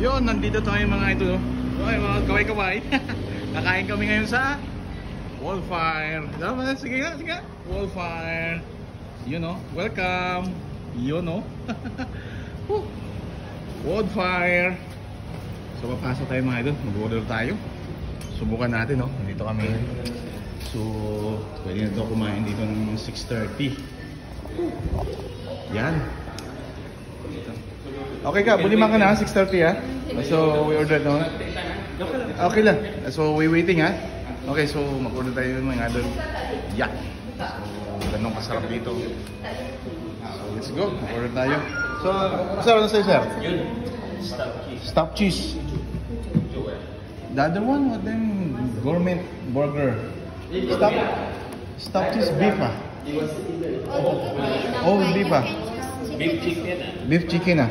Yun, nandito tayo mga ito. Okay, mga kaway-kaway. Kakain kami ngayon sa Wallfire. Sige nga, sige nga. Wallfire. You know, welcome. You know. Wallfire. So, papasok tayo mga ito. Mag-order tayo. Subukan natin, no? Nandito kami. So, pwede na ito kumain dito ng 6:30. Yan. Okay ka, buliman ka na, 6:30 ha? So, we ordered, no? Okay lang. So, we waiting ha? Okay, so mag-order tayo ng mga other. Yeah. So, ganun kasarap dito. So, let's go. Mag-order tayo. So, sir, ano sa'yo, sir? Yun. Stuffed cheese. Stuffed cheese. The other one, what then? Gourmet burger. Stuffed cheese beef ah. Oh, beef ah. Beef chicken. Beef chicken ah.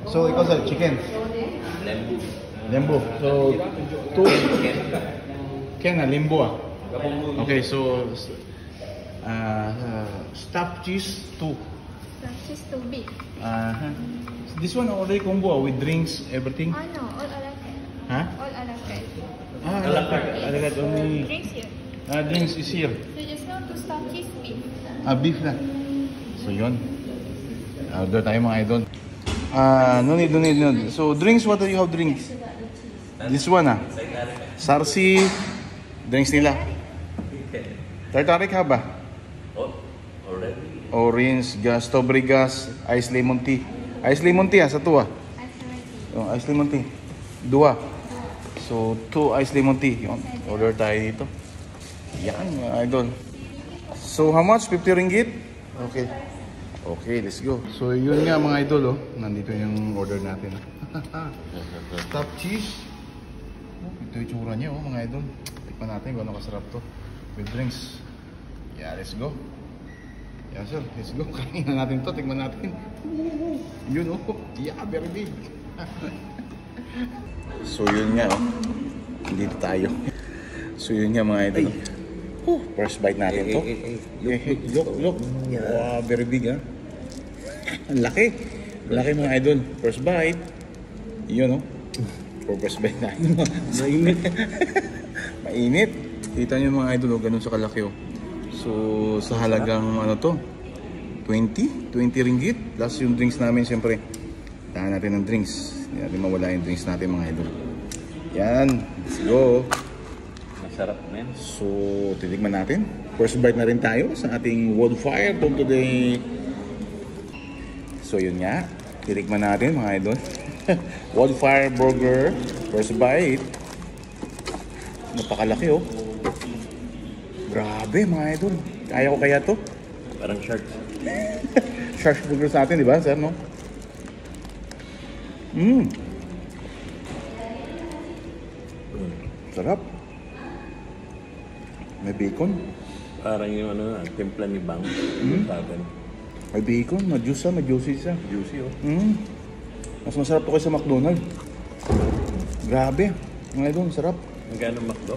So, ikaw sa chicken? Lembu. Lembu. So, two. Ken ah, lembu ah. Okay, so stuffed cheese 2. Stuffed cheese to beef. This one already combo with drinks, everything. Oh no, all a la carte. Huh? All a la carte. A la carte. A la carte only. Drinks here. Drinks is here. So just now to stuffed cheese beef. Beef na. So yun. Order tayo mga idol. No need. So drinks, what do you have drinks? This one ah. Sarsi. Drinks nila. Tartaric ha ba? Oh, already. Orange, gas, strawberry gas, ice lemon tea. Ice lemon tea sa tuwa. Oh, ice lemon tea. 2. So 2 ice lemon tea. Yun. Order tayo dito. Yan mga idol. So how much? 50 ringgit? Okay. Okay, let's go. So yun nga mga idol oh. Nandito yung order natin. Stuffed cheese. Oh, ito yung tsura niya oh mga idol. Tikman natin kung ano kasarap to. With drinks. Yeah, let's go. Yeah sir, let's go. Kainin na natin to. Tikman natin. Yun oh. Yeah, very big. So yun nga oh. Dito tayo. So yun nga mga idol. First bite natin to. Look. Wow, very big ha. Ang laki. Laki mga idol. First bite. Yun oh. For first bite natin. Mainit. Mainit. Kita nyo mga idol oh, ganun sa kalaki oh. So sa halagang ano to 20 ringgit. Plus yung drinks namin siyempre. Tahan natin ng drinks. Hindi natin mawala yung drinks natin mga idol. Yan. Let's go. Masarap men. So, titigman natin. First bite na rin tayo sa ating Wallfire from today. So, yun nga. Titigman natin mga idol. Wallfire burger. First bite. Napakalaki oh. Grabe mga idol. Kaya ko kaya to? Parang sharks. Shark burger sa atin, di ba sir, no? Sarap. May bacon. Parang yung ano, timpla ni Bang. May bacon, ma-juicy siya. Juicy oh. Mas masarap to kaysa McDonald's. Grabe. Mga idol, sarap. Magkano McDo?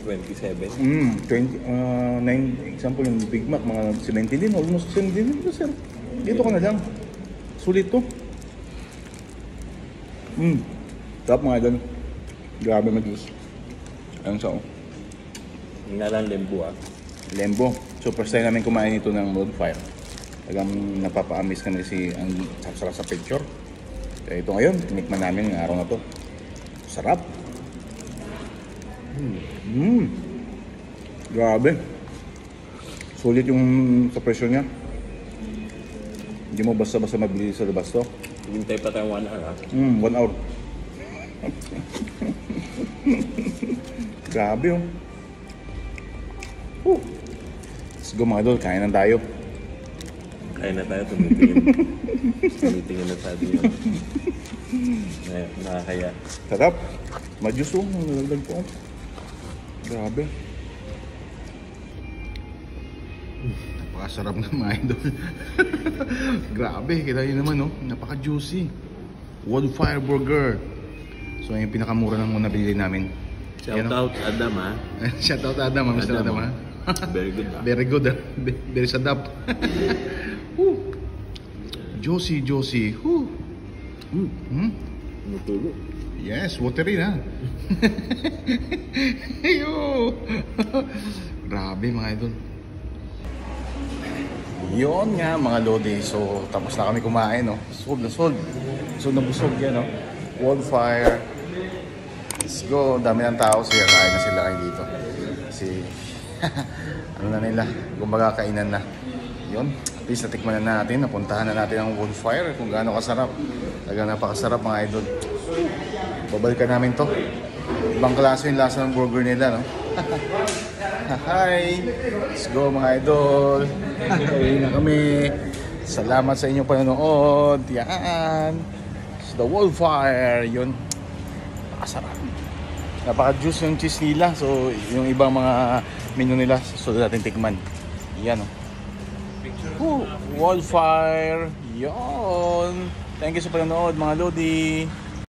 27. 9 example yung Big Mac, mga 70 din, almost 70 din ito, sir. Dito ka na lang. Sulit to. Sarap mga idol. Grabe mag-juice. Ayun sa Yung nga lang lembu ah. Lembo. So first time namin kumain ito ng Wallfire. Talagang napapa-amaze kami kasi ang sarap sa picture. Kaya ito ngayon, tinikman namin ng araw na to. Sarap. Grabe. Sulit yung sa presyo niya. Hindi mo basta-basta mabili sa labas to. Hintay pa tayo 1 hour ah. 1 hour. Grabe oh. Let's go mga idol, kain na tayo. Kaya na tayo tumitingin. Tumitingin na tayo yun. Nakakaya. Sarap. Madyos oh, nalagdag po. Grabe. Napakasarap ng mga idol. Grabe, kita nyo naman oh. Napaka-juicy. Wallfire burger. So yung pinakamura ng muna binili namin. Shout out Adam ha. Shout out Adam, Mr. Adam ha. Very good ha. Very good ha. Very sadap. Juicy. Tumutulo. Yes, watery na. Ayo. Grabe mga idol. Yun nga mga lodi. So tapos na kami kumain, no. Sold na sold. Sold na busog yan, no. Wildfire. Let's go. Dami ng tao. Kaya kain na sila kayo dito. Kasi ano na nila. Kumbaga kainan na. Yun. At least natikman na natin. Napuntahan na natin ang Wildfire. Kung gaano kasarap. Talagang napakasarap mga idol. Babalikan namin to. Ibang klase yung lasa ng burger nila, no? Hi! Let's go mga idol! Uwi na kami. Salamat sa inyong panonood. Yan! It's the Wildfire. Yun. Napakasarap. Napaka-juice yung cheese nila. So, yung ibang mga menu nila, susunod natin tikman. Yan, no? Wildfire! Yun! Thank you sa panonood mga lodi!